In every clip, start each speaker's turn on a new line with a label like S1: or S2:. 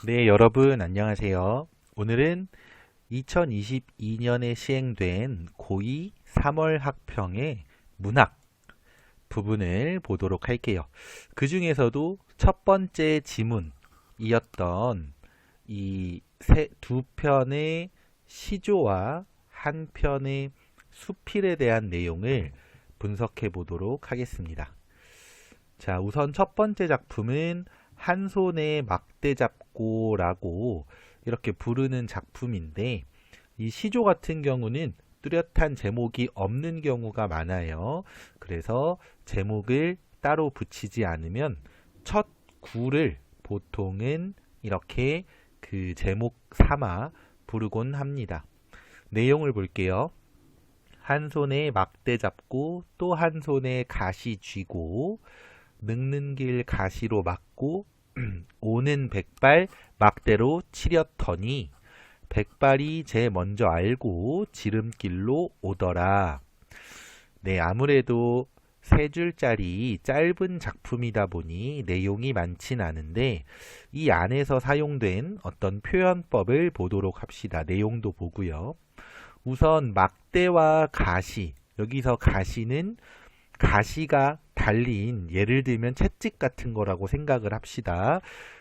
S1: 네, 여러분 안녕하세요. 오늘은 2022년에 시행된 고2 3월 학평의 문학 부분을 보도록 할게요. 그 중에서도 첫 번째 지문이었던 이 두 편의 시조와 한 편의 수필에 대한 내용을 분석해 보도록 하겠습니다. 자, 우선 첫 번째 작품은 한 손에 막대 잡고라고 이렇게 부르는 작품인데, 이 시조 같은 경우는 뚜렷한 제목이 없는 경우가 많아요. 그래서 제목을 따로 붙이지 않으면 첫 구를 보통은 이렇게 그 제목 삼아 부르곤 합니다. 내용을 볼게요. 한 손에 막대 잡고 또 한 손에 가시 쥐고 늙는 길 가시로 막고 오는 백발 막대로 치렸더니 백발이 제 먼저 알고 지름길로 오더라. 네, 아무래도 세 줄짜리 짧은 작품이다 보니 내용이 많진 않은데 이 안에서 사용된 어떤 표현법을 보도록 합시다. 내용도 보고요. 우선 막대와 가시, 여기서 가시는 가시가 달린 예를 들면 채찍 같은 거라고 생각을 합시다.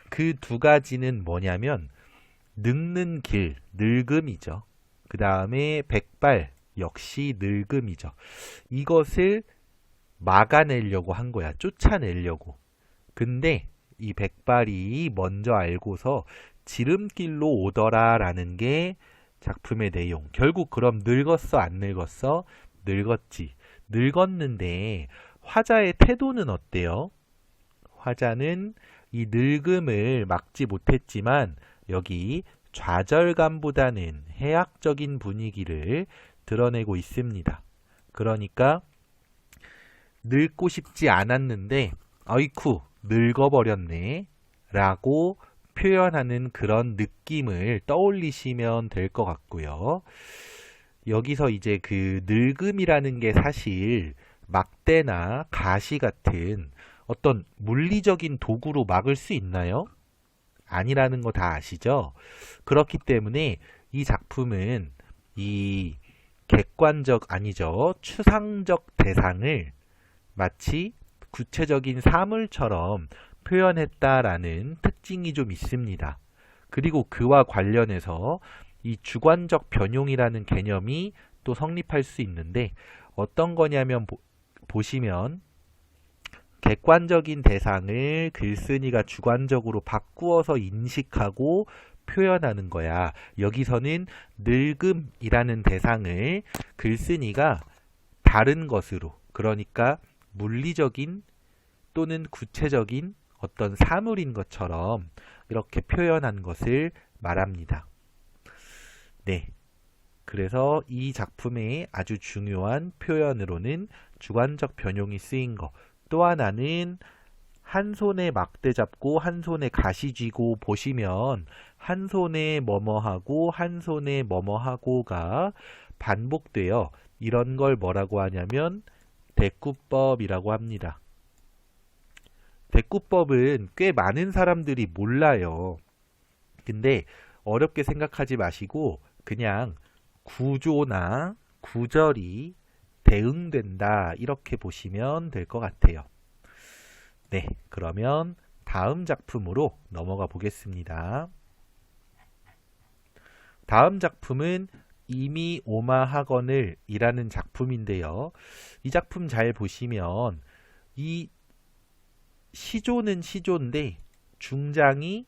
S1: 그 두 가지는 뭐냐면 늙는 길, 늙음이죠. 그 다음에 백발, 역시 늙음이죠. 이것을 막아내려고 한 거야. 쫓아내려고. 근데 이 백발이 먼저 알고서 지름길로 오더라 라는 게 작품의 내용. 결국 그럼 늙었어, 안 늙었어? 늙었지. 늙었는데 화자의 태도는 어때요? 화자는 이 늙음을 막지 못했지만 여기 좌절감보다는 해악적인 분위기를 드러내고 있습니다. 그러니까 늙고 싶지 않았는데 아이쿠 늙어버렸네 라고 표현하는 그런 느낌을 떠올리시면 될 것 같고요. 여기서 이제 그 늙음이라는 게 사실 막대나 가시 같은 어떤 물리적인 도구로 막을 수 있나요? 아니라는 거 다 아시죠? 그렇기 때문에 이 작품은 이 객관적 아니죠. 추상적 대상을 마치 구체적인 사물처럼 표현했다라는 특징이 좀 있습니다. 그리고 그와 관련해서 이 주관적 변용이라는 개념이 또 성립할 수 있는데 어떤 거냐면 보시면 객관적인 대상을 글쓴이가 주관적으로 바꾸어서 인식하고 표현하는 거야. 여기서는 늙음이라는 대상을 글쓴이가 다른 것으로, 그러니까 물리적인 또는 구체적인 어떤 사물인 것처럼 이렇게 표현한 것을 말합니다. 네. 그래서 이 작품의 아주 중요한 표현으로는 주관적 변용이 쓰인 것. 또 하나는 한 손에 막대 잡고 한 손에 가시 쥐고 보시면 한 손에 뭐뭐하고 한 손에 뭐뭐하고가 반복되어 이런 걸 뭐라고 하냐면 대꾸법이라고 합니다. 대꾸법은 꽤 많은 사람들이 몰라요. 근데 어렵게 생각하지 마시고 그냥 구조나 구절이 대응된다 이렇게 보시면 될 것 같아요. 네, 그러면 다음 작품으로 넘어가 보겠습니다. 다음 작품은 이미 오마하거늘 이라는 작품인데요. 이 작품 잘 보시면 이 시조는 시조인데 중장이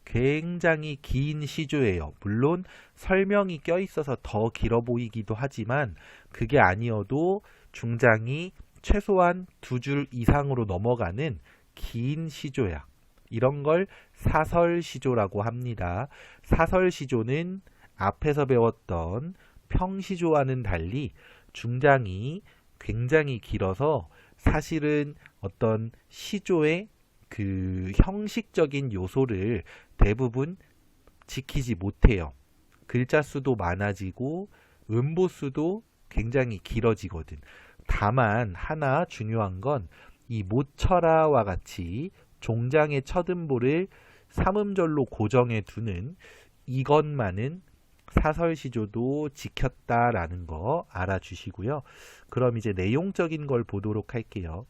S1: 굉장히 긴 시조예요. 물론 설명이 껴있어서 더 길어 보이기도 하지만 그게 아니어도 중장이 최소한 두 줄 이상으로 넘어가는 긴 시조야. 이런 걸 사설시조라고 합니다. 사설시조는 앞에서 배웠던 평시조와는 달리 중장이 굉장히 길어서 사실은 어떤 시조의 그 형식적인 요소를 대부분 지키지 못해요. 글자 수도 많아지고 음보 수도 굉장히 길어지거든. 다만 하나 중요한 건 이 모처라와 같이 종장의 첫 음보를 삼음절로 고정해 두는 이것만은 사설시조도 지켰다라는 거 알아주시고요. 그럼 이제 내용적인 걸 보도록 할게요.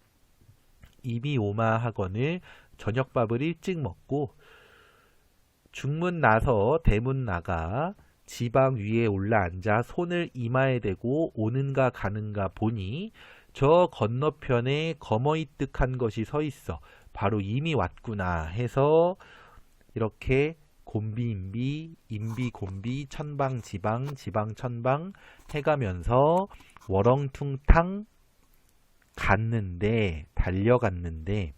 S1: 이미오마하거늘 저녁밥을 일찍 먹고 중문 나서 대문 나가 지방 위에 올라앉아 손을 이마에 대고 오는가 가는가 보니 저 건너편에 거머이뜩한 것이 서 있어. 바로 이미 왔구나 해서 이렇게 곤비인비, 인비곤비, 천방지방, 지방천방 해가면서 워렁퉁탕 갔는데, 달려갔는데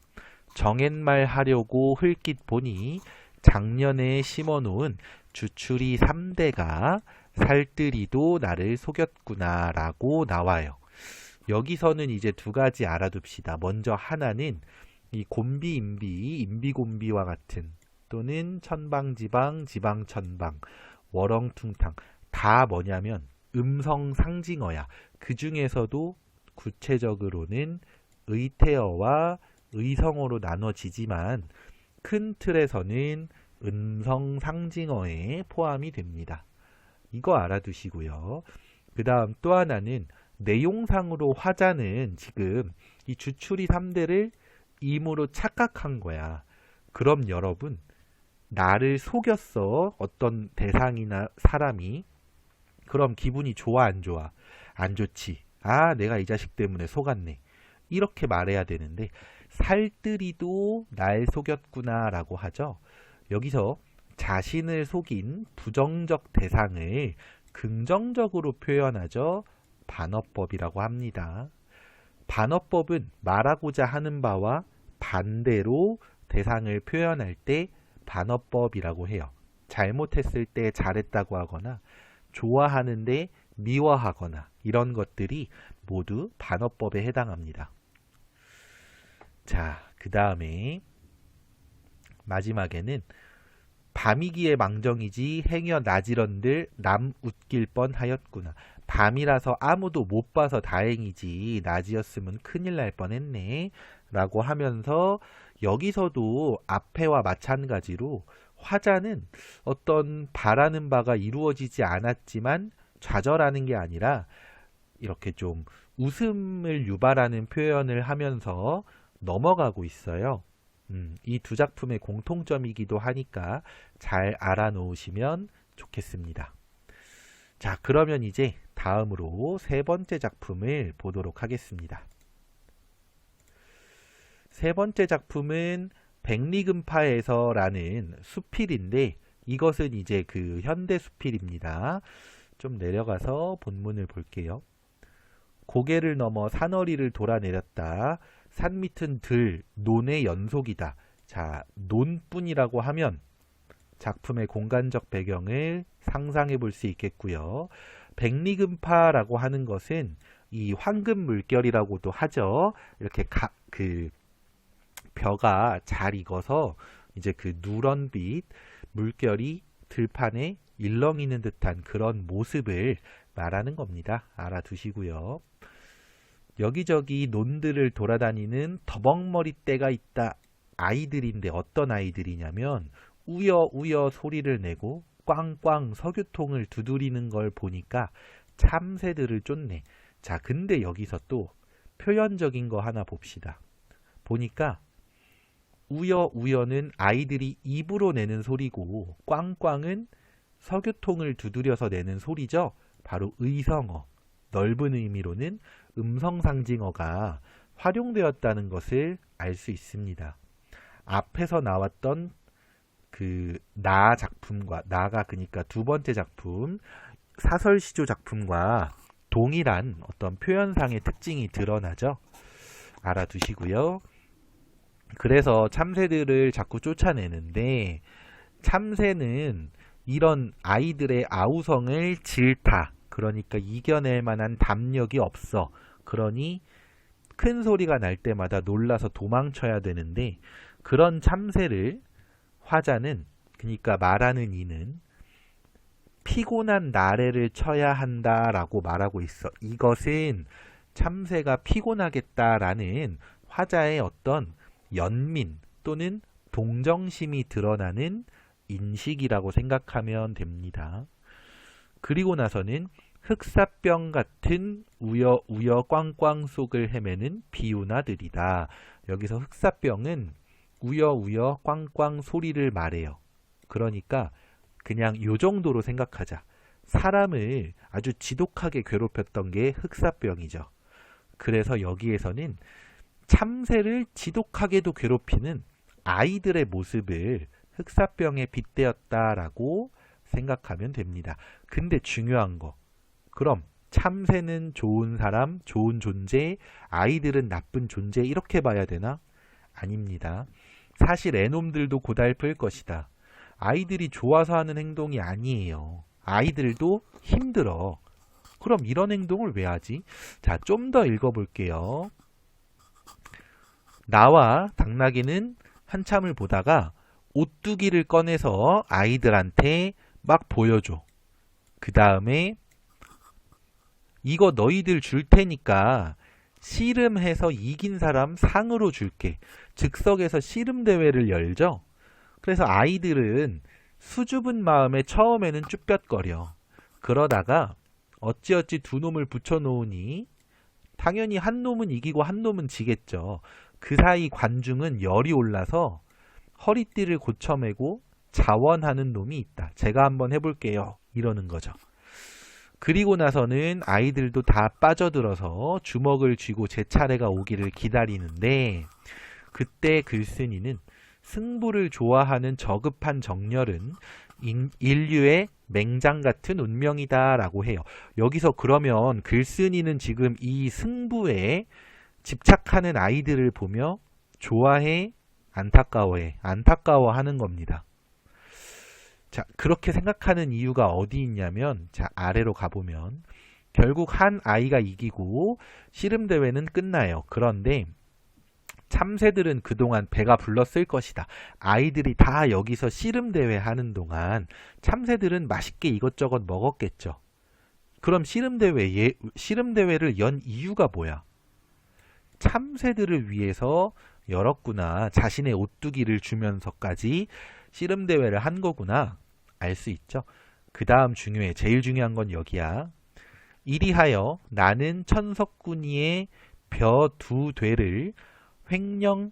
S1: 정옛말 하려고 흘낏 보니 작년에 심어놓은 주추리 3대가 살뜰히도 나를 속였구나 라고 나와요. 여기서는 이제 두 가지 알아둡시다. 먼저 하나는 이 곤비인비, 인비곤비와 같은 또는 천방지방, 지방천방, 워렁퉁탕 다 뭐냐면 음성상징어야. 그 중에서도 구체적으로는 의태어와 의성어로 나눠지지만 큰 틀에서는 음성상징어에 포함이 됩니다. 이거 알아두시고요. 그 다음 또 하나는 내용상으로 화자는 지금 이 주추리 3대를 임으로 착각한 거야. 그럼 여러분, 나를 속였어. 어떤 대상이나 사람이. 그럼 기분이 좋아, 안 좋아? 안 좋지. 아, 내가 이 자식 때문에 속았네. 이렇게 말해야 되는데 살뜰히도 날 속였구나 라고 하죠. 여기서 자신을 속인 부정적 대상을 긍정적으로 표현하죠. 반어법이라고 합니다. 반어법은 말하고자 하는 바와 반대로 대상을 표현할 때 반어법이라고 해요. 잘못했을 때 잘했다고 하거나 좋아하는데 미워하거나 이런 것들이 모두 반어법에 해당합니다. 자, 그 다음에 마지막에는 밤이기에 망정이지 행여 나지런들 남 웃길 뻔하였구나. 밤이라서 아무도 못 봐서 다행이지 낮이었으면 큰일 날 뻔했네 라고 하면서 여기서도 앞에와 마찬가지로 화자는 어떤 바라는 바가 이루어지지 않았지만 좌절하는 게 아니라 이렇게 좀 웃음을 유발하는 표현을 하면서 넘어가고 있어요. 이 두 작품의 공통점이기도 하니까 잘 알아놓으시면 좋겠습니다. 자, 그러면 이제 다음으로 세 번째 작품을 보도록 하겠습니다. 세 번째 작품은 백리금파에서라는 수필인데 이것은 이제 그 현대 수필입니다. 좀 내려가서 본문을 볼게요. 고개를 넘어 산허리를 돌아내렸다. 산 밑은 들, 논의 연속이다. 자, 논뿐이라고 하면 작품의 공간적 배경을 상상해 볼 수 있겠고요. 백리금파라고 하는 것은 이 황금 물결이라고도 하죠. 이렇게 그 벼가 잘 익어서 이제 그 누런 빛 물결이 들판에 일렁이는 듯한 그런 모습을 말하는 겁니다. 알아두시고요. 여기저기 논들을 돌아다니는 더벅머리떼가 있다. 아이들인데 어떤 아이들이냐면 우여우여 소리를 내고 꽝꽝 석유통을 두드리는 걸 보니까 참새들을 쫓네. 자, 근데 여기서 또 표현적인 거 하나 봅시다. 보니까 우여우여는 아이들이 입으로 내는 소리고 꽝꽝은 석유통을 두드려서 내는 소리죠. 바로 의성어, 넓은 의미로는 음성상징어가 활용되었다는 것을 알 수 있습니다. 앞에서 나왔던 그 나 작품과 나가 그러니까 두 번째 작품 사설시조 작품과 동일한 어떤 표현상의 특징이 드러나죠. 알아두시고요. 그래서 참새들을 자꾸 쫓아내는데 참새는 이런 아이들의 아우성을 질타. 그러니까 이겨낼 만한 담력이 없어. 그러니 큰 소리가 날 때마다 놀라서 도망쳐야 되는데 그런 참새를 화자는 그러니까 말하는 이는 피곤한 나래를 쳐야 한다라고 말하고 있어. 이것은 참새가 피곤하겠다라는 화자의 어떤 연민 또는 동정심이 드러나는 인식이라고 생각하면 됩니다. 그리고 나서는 흑사병 같은 우여우여 꽝꽝 속을 헤매는 비유나들이다. 여기서 흑사병은 우여우여 꽝꽝 소리를 말해요. 그러니까 그냥 요 정도로 생각하자. 사람을 아주 지독하게 괴롭혔던 게 흑사병이죠. 그래서 여기에서는 참새를 지독하게도 괴롭히는 아이들의 모습을 흑사병에 빗대었다라고 생각하면 됩니다. 근데 중요한 거, 그럼 참새는 좋은 사람, 좋은 존재, 아이들은 나쁜 존재 이렇게 봐야 되나? 아닙니다. 사실 애놈들도 고달플 것이다. 아이들이 좋아서 하는 행동이 아니에요. 아이들도 힘들어. 그럼 이런 행동을 왜 하지? 자, 좀 더 읽어볼게요. 나와 당나귀는 한참을 보다가 오뚜기를 꺼내서 아이들한테 막 보여줘. 그 다음에 이거 너희들 줄 테니까 씨름해서 이긴 사람 상으로 줄게. 즉석에서 씨름 대회를 열죠. 그래서 아이들은 수줍은 마음에 처음에는 쭈뼛거려. 그러다가 어찌어찌 두 놈을 붙여놓으니 당연히 한 놈은 이기고 한 놈은 지겠죠. 그 사이 관중은 열이 올라서 허리띠를 고쳐매고 자원하는 놈이 있다. 제가 한번 해볼게요. 이러는 거죠. 그리고 나서는 아이들도 다 빠져들어서 주먹을 쥐고 제 차례가 오기를 기다리는데 그때 글쓴이는 승부를 좋아하는 저급한 정열은 인류의 맹장 같은 운명이다 라고 해요. 여기서 그러면 글쓴이는 지금 이 승부에 집착하는 아이들을 보며 좋아해, 안타까워해, 안타까워하는 겁니다. 자, 그렇게 생각하는 이유가 어디 있냐면, 자, 아래로 가보면 결국 한 아이가 이기고 씨름대회는 끝나요. 그런데 참새들은 그동안 배가 불렀을 것이다. 아이들이 다 여기서 씨름대회 하는 동안 참새들은 맛있게 이것저것 먹었겠죠. 그럼 씨름대회를 연 이유가 뭐야? 참새들을 위해서 열었구나. 자신의 오뚜기를 주면서까지 씨름대회를 한 거구나. 알 수 있죠. 그 다음 중요해. 제일 중요한 건 여기야. 이리하여 나는 천석군이의 벼 두 되를 횡령하였고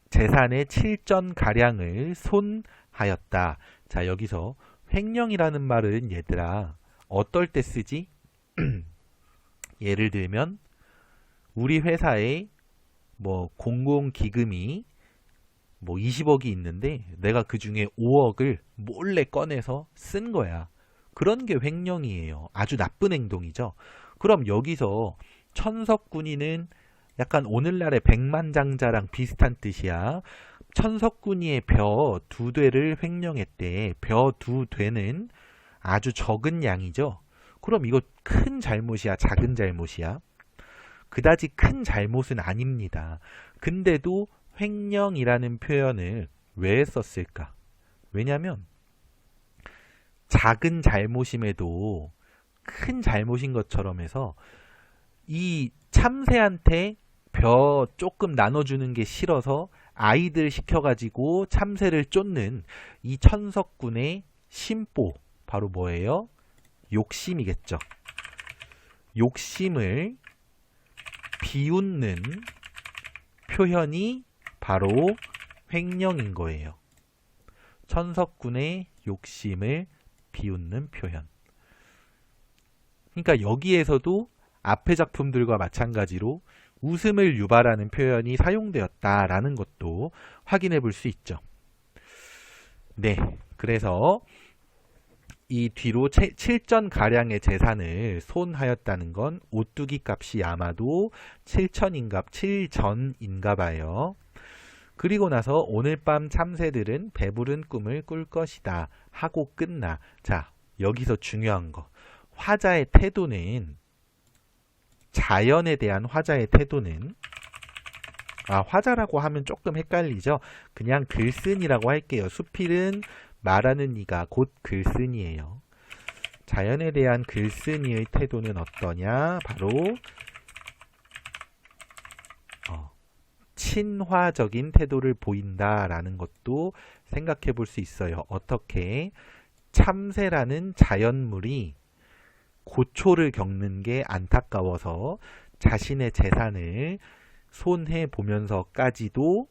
S1: 재산의 7전가량을 손하였다. 자, 여기서 횡령이라는 말은 얘들아 어떨 때 쓰지? 예를 들면 우리 회사에 뭐 공공기금이 뭐 20억이 있는데 내가 그 중에 5억을 몰래 꺼내서 쓴 거야. 그런 게 횡령이에요. 아주 나쁜 행동이죠. 그럼 여기서 천석군이는 약간 오늘날의 백만장자랑 비슷한 뜻이야. 천석군이의 벼 두 되를 횡령했대. 벼 두 되는 아주 적은 양이죠. 그럼 이거 큰 잘못이야, 작은 잘못이야? 그다지 큰 잘못은 아닙니다. 근데도 횡령이라는 표현을 왜 썼을까? 왜냐면 작은 잘못임에도 큰 잘못인 것처럼 해서 이 참새한테 벼 조금 나눠주는 게 싫어서 아이들 시켜가지고 참새를 쫓는 이 천석군의 심보, 바로 뭐예요? 욕심이겠죠. 욕심을 비웃는 표현이 바로 횡령인 거예요. 천석군의 욕심을 비웃는 표현. 그러니까 여기에서도 앞의 작품들과 마찬가지로 웃음을 유발하는 표현이 사용되었다라는 것도 확인해 볼 수 있죠. 네, 그래서 이 뒤로 7전가량의 재산을 손하였다는 건 오뚜기 값이 아마도 7전인가 봐요. 그리고 나서 오늘 밤 참새들은 배부른 꿈을 꿀 것이다 하고 끝나. 자, 여기서 중요한 거. 화자의 태도는, 자연에 대한 화자의 태도는, 화자라고 하면 조금 헷갈리죠. 그냥 글쓴이라고 할게요. 수필은 말하는 이가 곧 글쓴이에요. 자연에 대한 글쓴이의 태도는 어떠냐? 바로 친화적인 태도를 보인다라는 것도 생각해 볼 수 있어요. 어떻게? 참새라는 자연물이 고초를 겪는 게 안타까워서 자신의 재산을 손해 보면서까지도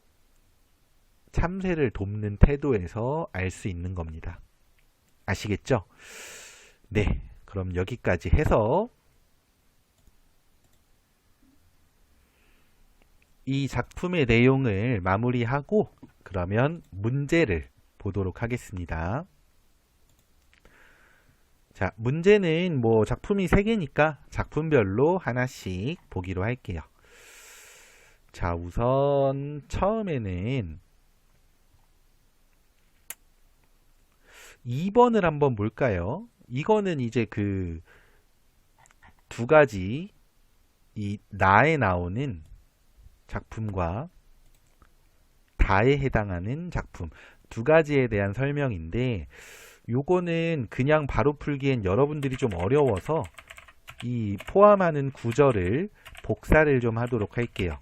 S1: 참새를 돕는 태도에서 알 수 있는 겁니다. 아시겠죠? 네, 그럼 여기까지 해서 이 작품의 내용을 마무리하고 그러면 문제를 보도록 하겠습니다. 자, 문제는 뭐 작품이 3개니까 작품별로 하나씩 보기로 할게요. 자, 우선 처음에는 2번을 한번 볼까요? 이거는 이제 그 두 가지 이 나에 나오는 작품과 다에 해당하는 작품 두 가지에 대한 설명인데 요거는 그냥 바로 풀기엔 여러분들이 좀 어려워서 이 포함하는 구절을 복사를 좀 하도록 할게요.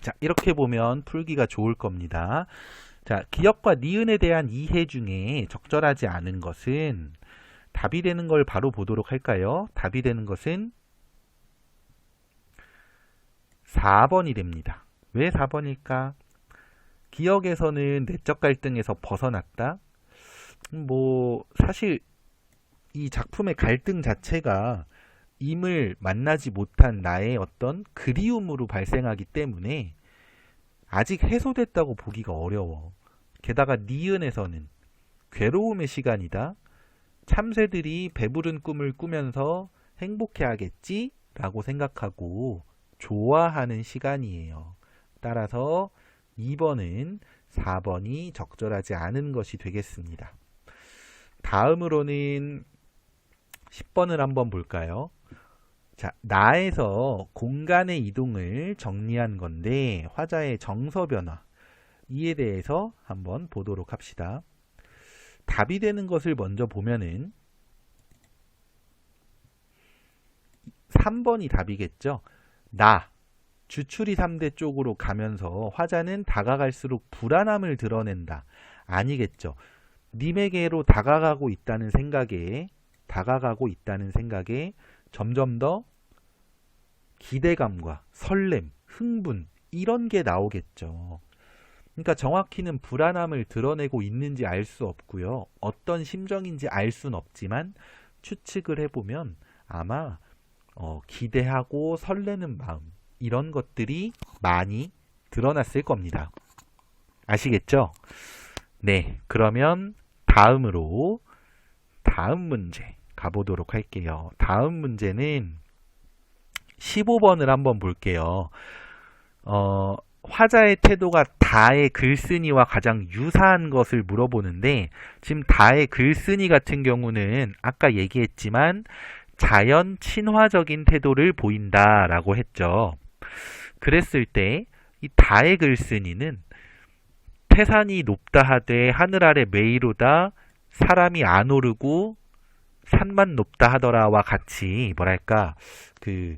S1: 자, 이렇게 보면 풀기가 좋을 겁니다. 자, 기역과 니은에 대한 이해 중에 적절하지 않은 것은 답이 되는 걸 바로 보도록 할까요? 답이 되는 것은 4번이 됩니다. 왜 4번일까? 기역에서는 내적 갈등에서 벗어났다. 뭐 사실 이 작품의 갈등 자체가 임을 만나지 못한 나의 어떤 그리움으로 발생하기 때문에 아직 해소됐다고 보기가 어려워. 게다가 니은에서는 괴로움의 시간이다. 참새들이 배부른 꿈을 꾸면서 행복해하겠지? 라고 생각하고 좋아하는 시간이에요. 따라서 2번은 4번이 적절하지 않은 것이 되겠습니다. 다음으로는 10번을 한번 볼까요? 자, 나에서 공간의 이동을 정리한 건데 화자의 정서 변화 이에 대해서 한번 보도록 합시다. 답이 되는 것을 먼저 보면은 3번이 답이겠죠. 나 주출이 3대 쪽으로 가면서 화자는 다가갈수록 불안함을 드러낸다. 아니겠죠. 님에게로 다가가고 있다는 생각에 점점 더 기대감과 설렘, 흥분 이런 게 나오겠죠. 그러니까 정확히는 불안함을 드러내고 있는지 알 수 없고요. 어떤 심정인지 알 수는 없지만 추측을 해보면 아마 기대하고 설레는 마음 이런 것들이 많이 드러났을 겁니다. 아시겠죠? 네, 그러면 다음으로 다음 문제 가보도록 할게요. 다음 문제는 15번을 한번 볼게요. 화자의 태도가 다의 글쓴이와 가장 유사한 것을 물어보는데 지금 다의 글쓴이 같은 경우는 아까 얘기했지만 자연 친화적인 태도를 보인다라고 했죠. 그랬을 때 이 다의 글쓴이는 태산이 높다 하되 하늘 아래 메이로다 사람이 안 오르고 산만 높다 하더라와 같이 뭐랄까 그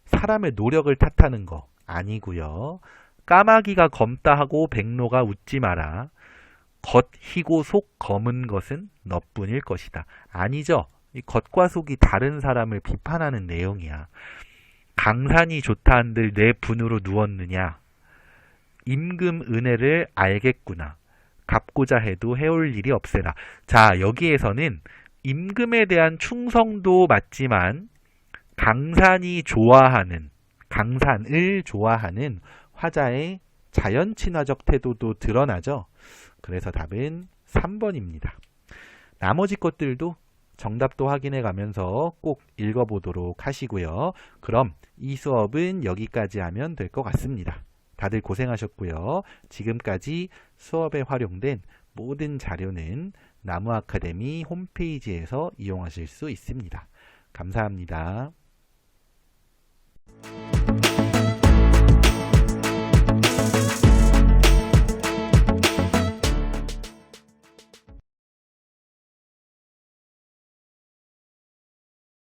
S1: 사람의 노력을 탓하는 거 아니고요. 까마귀가 검다 하고 백로가 웃지 마라. 겉 희고 속 검은 것은 너뿐일 것이다. 아니죠. 이 겉과 속이 다른 사람을 비판하는 내용이야. 강산이 좋다 한들 내 분으로 누웠느냐. 임금 은혜를 알겠구나. 갚고자 해도 해올 일이 없애라. 자, 여기에서는 임금에 대한 충성도 맞지만 강산을 좋아하는 화자의 자연 친화적 태도도 드러나죠. 그래서 답은 3번입니다. 나머지 것들도 정답도 확인해 가면서 꼭 읽어보도록 하시고요. 그럼 이 수업은 여기까지 하면 될 것 같습니다. 다들 고생하셨고요. 지금까지 수업에 활용된 모든 자료는 나무 아카데미 홈페이지에서 이용하실 수 있습니다. 감사합니다.